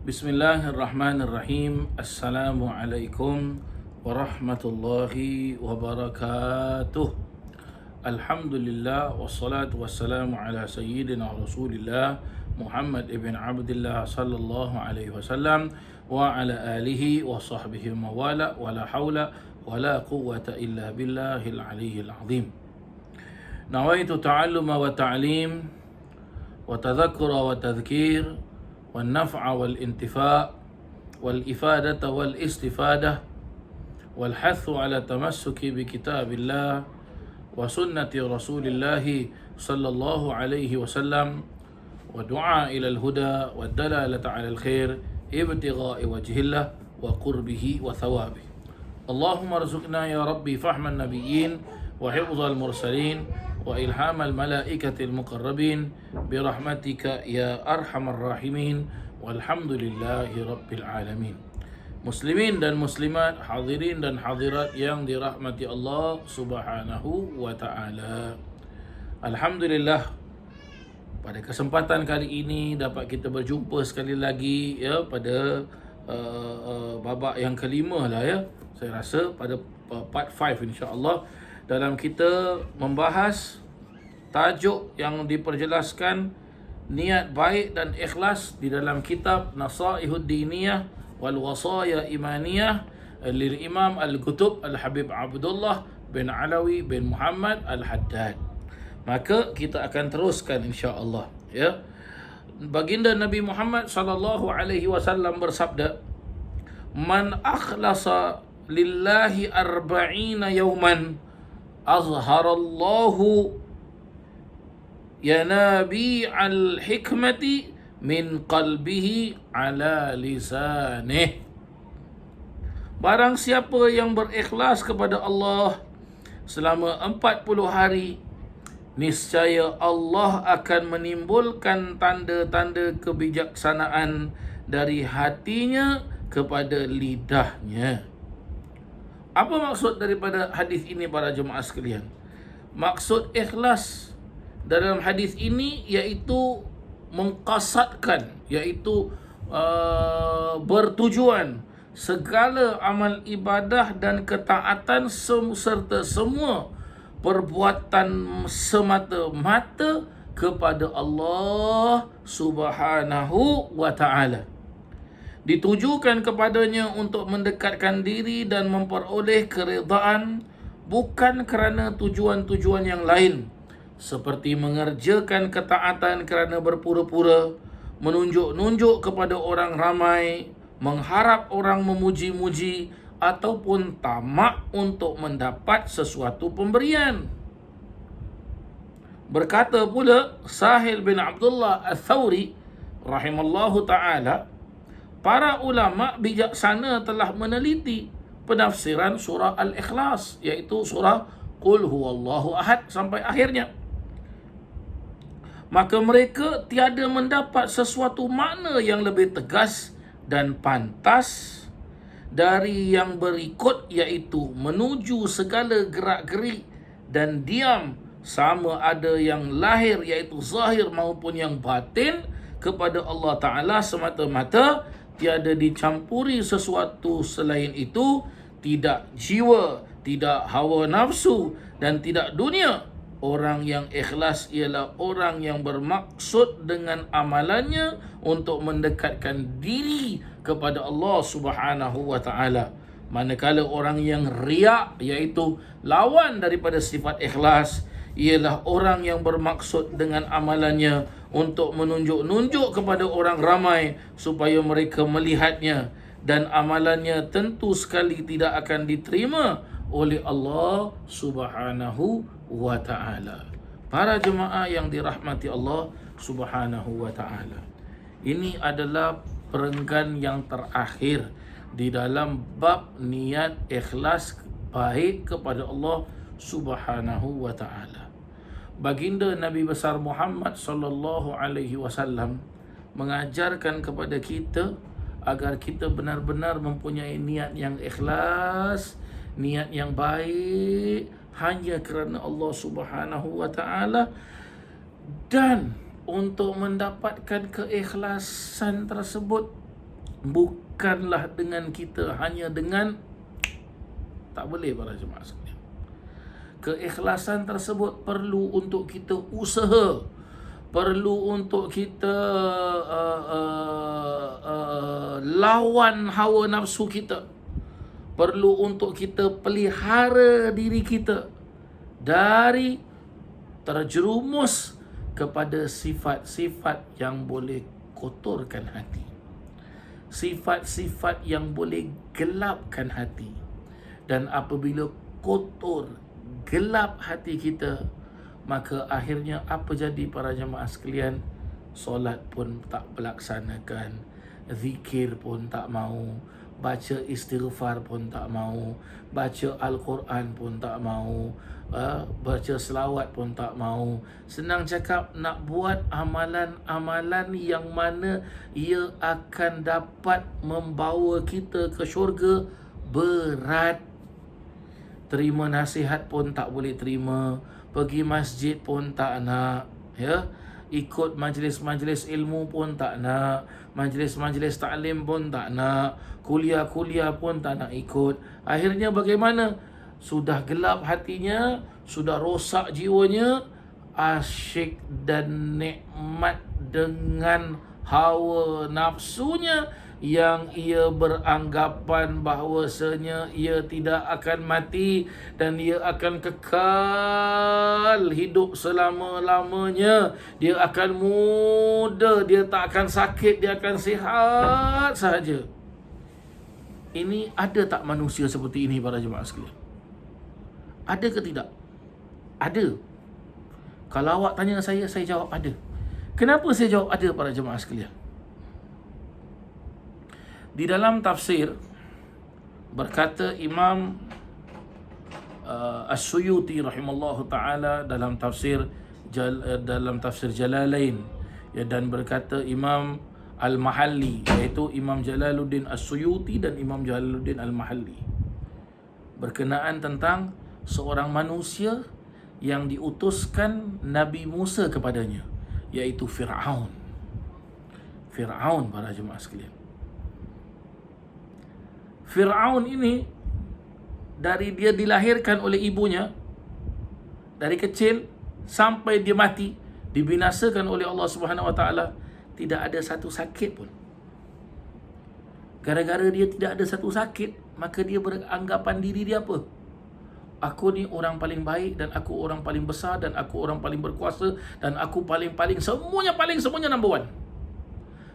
Bismillahirrahmanirrahim. Assalamualaikum warahmatullahi wabarakatuh. Alhamdulillah wassalatu wassalamu ala sayyidina Rasulillah Muhammad ibn Abdullah sallallahu alaihi wasallam wa ala alihi wa sahbihi mawala wa la hawla wa la quwwata illa billahil aliyyil azim. Nawaitu ta'alluma wa ta'lim wa tadhakkura wa tadhkir والنفع والانتفاع والإفادة والاستفادة والحث على التمسك بكتاب الله وسنة رسول الله صلى الله عليه وسلم ودعاء إلى الهدى والدلالة على الخير ابتغاء وجه الله وقربه وثوابه. اللهم ارزقنا يا ربي فهم النبيين وحفظ المرسلين وإلهام الملائكة المقربين برحمتك يا أرحم الراحمين والحمد لله رب العالمين. Muslimin dan muslimat, hadirin dan hadirat yang dirahmati Allah Subhanahu wa taala. Alhamdulillah, pada kesempatan kali ini dapat kita berjumpa sekali lagi ya pada babak yang kelima lah ya. Saya rasa pada part 5 insya-Allah dalam kita membahas tajuk yang diperjelaskan niat baik dan ikhlas di dalam kitab Nasaihud Diniyah wal Wasaya Imaniyah lil Imam Al-Qutub Al-Habib Abdullah bin Alawi bin Muhammad Al-Haddad. Maka kita akan teruskan insya-Allah ya. Baginda Nabi Muhammad sallallahu alaihi wasallam bersabda, "Man akhlasa lillahi arba'ina yawman azharallahu yanabi'al hikmati min qalbihi ala lisanih." Barang siapa yang berikhlas kepada Allah selama 40 hari, niscaya Allah akan menimbulkan tanda-tanda kebijaksanaan dari hatinya kepada lidahnya. Apa maksud daripada hadis ini para jemaah sekalian? Maksud ikhlas dalam hadis ini iaitu mengqasadkan, iaitu bertujuan segala amal ibadah dan ketaatan serta semua perbuatan semata-mata kepada Allah Subhanahu wa taala. Ditujukan kepadanya untuk mendekatkan diri dan memperoleh keredaan, bukan kerana tujuan-tujuan yang lain seperti mengerjakan ketaatan kerana berpura-pura, menunjuk-nunjuk kepada orang ramai, mengharap orang memuji-muji ataupun tamak untuk mendapat sesuatu pemberian. Berkata pula Sahil bin Abdullah Al-Thawri rahimallahu ta'ala, para ulama bijaksana telah meneliti penafsiran surah Al-Ikhlas, iaitu surah Qul huwallahu ahad sampai akhirnya. Maka mereka tiada mendapat sesuatu makna yang lebih tegas dan pantas dari yang berikut, iaitu menuju segala gerak-gerik dan diam, sama ada yang lahir iaitu zahir maupun yang batin, kepada Allah Ta'ala semata-mata, tiada dicampuri sesuatu selain itu, tidak jiwa, tidak hawa nafsu dan tidak dunia. Orang yang ikhlas ialah orang yang bermaksud dengan amalannya untuk mendekatkan diri kepada Allah Subhanahu wa taala. Manakala orang yang riak, iaitu lawan daripada sifat ikhlas, ialah orang yang bermaksud dengan amalannya untuk menunjuk-nunjuk kepada orang ramai supaya mereka melihatnya, dan amalannya tentu sekali tidak akan diterima oleh Allah Subhanahu wa taala. Para jemaah yang dirahmati Allah Subhanahu wa taala, ini adalah perenggan yang terakhir di dalam bab niat ikhlas baik kepada Allah Subhanahu wa taala. Baginda Nabi besar Muhammad sallallahu alaihi wasallam mengajarkan kepada kita agar kita benar-benar mempunyai niat yang ikhlas niat yang baik hanya kerana Allah Subhanahu wa taala, dan untuk mendapatkan keikhlasan tersebut bukanlah dengan kita hanya dengan, tak boleh para jemaah sekalian. Keikhlasan tersebut perlu untuk kita usaha, perlu untuk kita lawan hawa nafsu kita, perlu untuk kita pelihara diri kita dari terjerumus kepada sifat-sifat yang boleh kotorkan hati, sifat-sifat yang boleh gelapkan hati. Dan apabila kotor, gelap hati kita, maka akhirnya apa jadi para jemaah sekalian? Solat pun tak berlaksanakan, zikir pun tak mau, baca istighfar pun tak mau, baca Al-Quran pun tak mau, baca selawat pun tak mau. Senang cakap, nak buat amalan-amalan yang mana ia akan dapat membawa kita ke syurga, berat. Terima nasihat pun tak boleh terima, pergi masjid pun tak nak, ya. Ikut majlis-majlis ilmu pun tak nak, majlis-majlis taklim pun tak nak, kuliah-kuliah pun tak nak ikut. Akhirnya bagaimana? Sudah gelap hatinya, sudah rosak jiwanya, asyik dan nikmat dengan hawa nafsunya yang ia beranggapan bahawasanya ia tidak akan mati dan ia akan kekal hidup selama-lamanya. Dia akan muda, dia tak akan sakit, dia akan sihat sahaja. Ini ada tak manusia seperti ini para jemaah sekalian? Ada ke tidak? Ada. Kalau awak tanya saya jawab ada. Kenapa saya jawab ada para jemaah sekalian? Di dalam tafsir berkata Imam As-Suyuti rahimallahu taala dalam tafsir Jalalain, ya, dan berkata Imam Al-Mahalli, iaitu Imam Jalaluddin As-Suyuti dan Imam Jalaluddin Al-Mahalli, berkenaan tentang seorang manusia yang diutuskan Nabi Musa kepadanya, iaitu Fir'aun. Fir'aun para jemaah sekalian. Fir'aun ini dari dia dilahirkan oleh ibunya, dari kecil sampai dia mati, dibinasakan oleh Allah Subhanahu wa taala, tidak ada satu sakit pun. Gara-gara dia tidak ada satu sakit, maka dia beranggapan diri dia apa? Aku ni orang paling baik, dan aku orang paling besar, dan aku orang paling berkuasa, dan aku paling semuanya number one.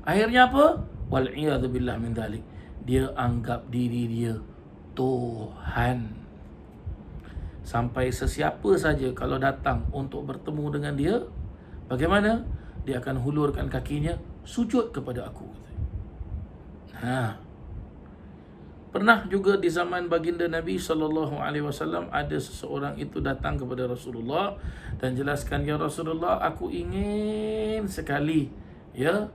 Akhirnya apa? Wal'iyadzubillah min dhalik. Dia anggap diri dia Tuhan. Sampai sesiapa saja kalau datang untuk bertemu dengan dia, bagaimana? Dia akan hulurkan kakinya, sujud kepada aku. Pernah juga di zaman baginda Nabi SAW, ada seseorang itu datang kepada Rasulullah dan jelaskan, ya Rasulullah, aku ingin sekali, ya,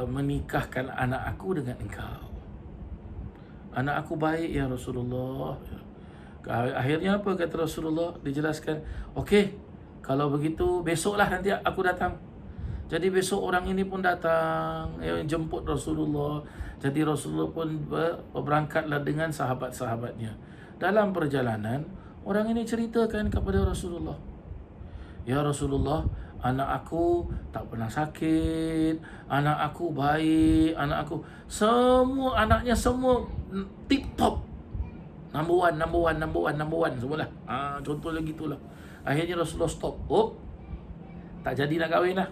menikahkan anak aku dengan engkau. Anak aku baik ya Rasulullah. Akhirnya apa kata Rasulullah? Dijelaskan, okey, kalau begitu besoklah nanti aku datang. Jadi besok orang ini pun datang, jemput Rasulullah. Jadi Rasulullah pun berangkatlah dengan sahabat-sahabatnya. Dalam perjalanan, orang ini ceritakan kepada Rasulullah, ya Rasulullah, anak aku tak pernah sakit, anak aku baik, anak aku semua, anaknya semua tip top, number one semualah. Contohnya gitulah. Akhirnya Rasulullah stop. Tak jadi nak kahwin lah.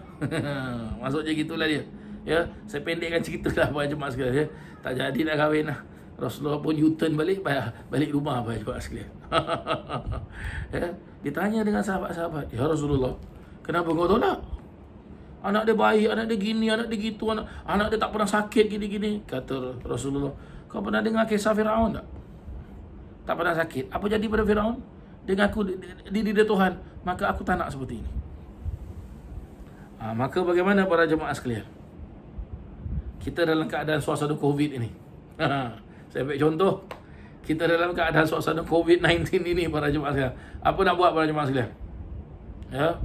Maksudnya gitulah dia. Ya, saya pendekkan cerita lah para jemaah sekalian, ya. Tak jadi nak kahwin lah. Rasulullah pun U-turn balik rumah para jemaah sekalian. Ya, ditanya dengan sahabat-sahabat, ya Rasulullah, kenapa kau tolak? Anak dia baik, anak dia gini, anak dia gitu, anak dia tak pernah sakit gini-gini. Kata Rasulullah, kau pernah dengar kisah Fir'aun tak? Tak pernah sakit. Apa jadi pada Fir'aun? Dia ngaku diri dia Tuhan. Maka aku tak nak seperti ini. Maka bagaimana para jemaah sekalian? Kita dalam keadaan suasana COVID ini. Saya ambil contoh. Kita dalam keadaan suasana COVID-19 ini para jemaah sekalian. Apa nak buat para jemaah sekalian? Ya.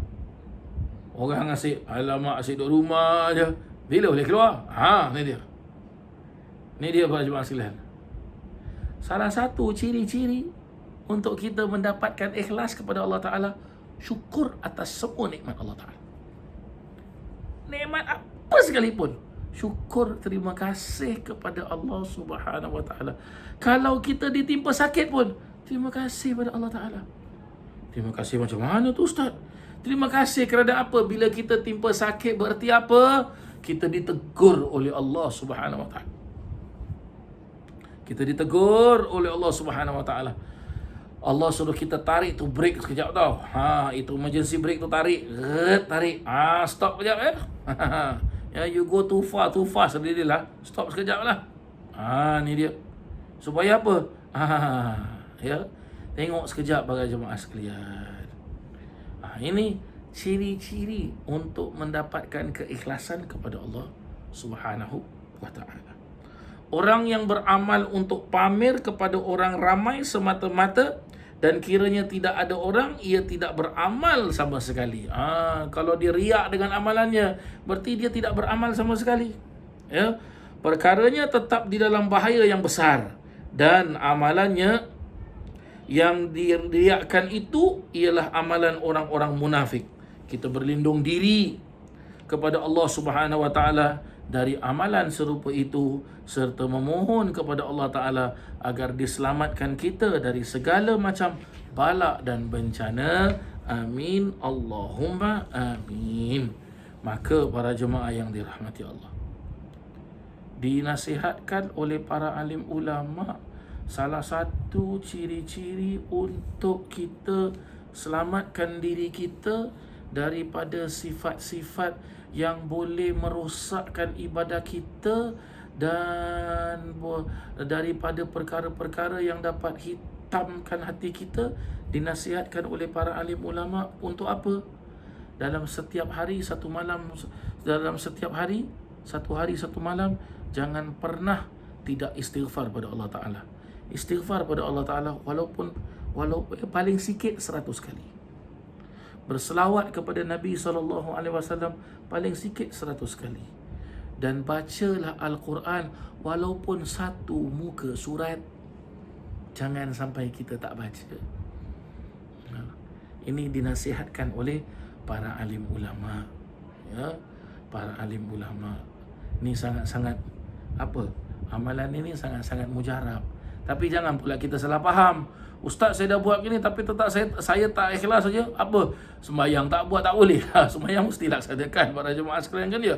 Orang asyik, alamak asyik duduk rumah aja. Bila boleh keluar? Ni dia. Ni dia para jemaah sekalian. Salah satu ciri-ciri untuk kita mendapatkan ikhlas kepada Allah Ta'ala, syukur atas semua nikmat Allah Ta'ala. Nikmat apa sekalipun, syukur, terima kasih kepada Allah Subhanahu Wa Ta'ala. Kalau kita ditimpa sakit pun, terima kasih kepada Allah Ta'ala. Terima kasih macam mana tu Ustaz? Terima kasih kerana apa? Bila kita timpa sakit berarti apa? Kita ditegur oleh Allah Subhanahu Wa Ta'ala. Kita ditegur oleh Allah Subhanahu Wa Ta'ala. Allah suruh kita tarik tu break sekejap tau. Itu emergency break tu tarik. Tarik. Stop sekejap ya, you go too fast lah. Stop sekejap lah. Ni dia. Supaya apa? Ya. Tengok sekejap para jemaah sekalian. Ini ciri-ciri untuk mendapatkan keikhlasan kepada Allah Subhanahu Wa Ta'ala. Orang yang beramal untuk pamer kepada orang ramai semata-mata dan kiranya tidak ada orang, ia tidak beramal sama sekali. Kalau dia riak dengan amalannya, berarti dia tidak beramal sama sekali. Ya, perkaranya tetap di dalam bahaya yang besar, dan amalannya yang diriakkan itu ialah amalan orang-orang munafik. Kita berlindung diri kepada Allah Subhanahu Wa Ta'ala dari amalan serupa itu, serta memohon kepada Allah Ta'ala agar diselamatkan kita dari segala macam bala dan bencana. Amin Allahumma amin. Maka para jemaah yang dirahmati Allah, dinasihatkan oleh para alim ulama, salah satu ciri-ciri untuk kita selamatkan diri kita daripada sifat-sifat yang boleh merosakkan ibadah kita dan daripada perkara-perkara yang dapat hitamkan hati kita, dinasihatkan oleh para alim ulama untuk apa? Dalam setiap hari satu malam, satu malam, jangan pernah tidak istighfar pada Allah Ta'ala. Istighfar pada Allah Ta'ala walaupun paling sikit 100 kali. Berselawat kepada Nabi SAW paling sikit 100 kali. Dan bacalah Al-Quran walaupun satu muka surat. Jangan sampai kita tak baca. Ini dinasihatkan oleh para alim ulama. Ya, para alim ulama. Ini sangat-sangat amalan ini sangat-sangat mujarab. Tapi jangan pula kita salah faham. Ustaz, saya dah buat gini tapi tetap saya tak ikhlas saja. Apa? Sembahyang tak buat tak boleh. Sembahyang mesti laksanakan para jemaah sekalian kan dia.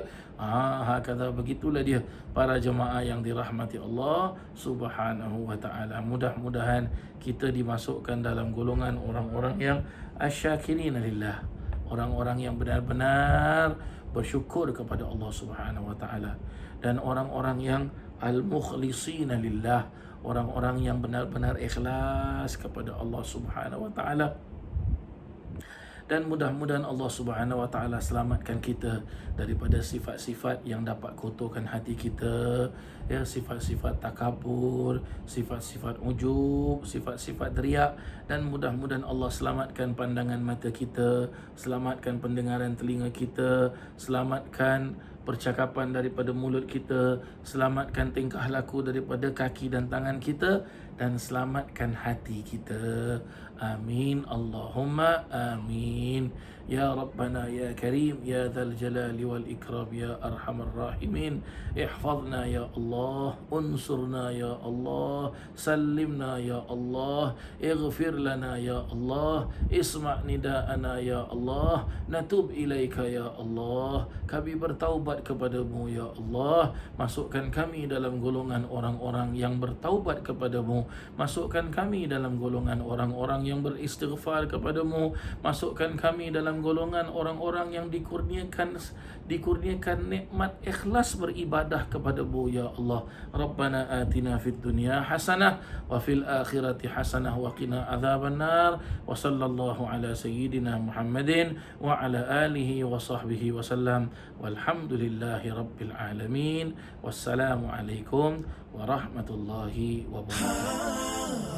Kata begitulah dia para jemaah yang dirahmati Allah Subhanahu Wa Ta'ala. Mudah-mudahan kita dimasukkan dalam golongan orang-orang yang asyakirin lillah. Orang-orang yang benar-benar bersyukur kepada Allah Subhanahu Wa Ta'ala. Dan orang-orang yang al-mukhlisina lillah, orang-orang yang benar-benar ikhlas kepada Allah Subhanahu Wa Ta'ala. Dan mudah-mudahan Allah Subhanahu Wa Ta'ala selamatkan kita daripada sifat-sifat yang dapat kotorkan hati kita, ya, sifat-sifat takabur, sifat-sifat ujub, sifat-sifat riak. Dan mudah-mudahan Allah selamatkan pandangan mata kita, selamatkan pendengaran telinga kita, selamatkan percakapan daripada mulut kita, selamatkan tingkah laku daripada kaki dan tangan kita, dan selamatkan hati kita. Amin Allahumma amin. Ya Rabbana ya Karim ya Dzal Jalali wal Ikram ya Arhamar Rahimin. Ihfazna ya Allah, unsurna ya Allah, sallimna ya Allah, ighfir lana ya Allah, isma' nida'ana ya Allah, natub ilaika ya Allah. Kami bertaubat kepadamu ya Allah. Masukkan kami dalam golongan orang-orang yang bertaubat kepadamu. Masukkan kami dalam golongan orang-orang yang beristighfar kepadamu. Masukkan kami dalam golongan orang-orang yang dikurniakan nikmat ikhlas beribadah kepadamu ya Allah. Rabbana atina fid dunya hasanah wa fil akhirati hasanah wa qina adzabannar. Wa sallallahu ala sayyidina Muhammadin wa ala alihi wa sahbihi wa sallam. Walhamdulillahi rabbil alamin. Wassalamu alaikum warahmatullahi wabarakatuh. الله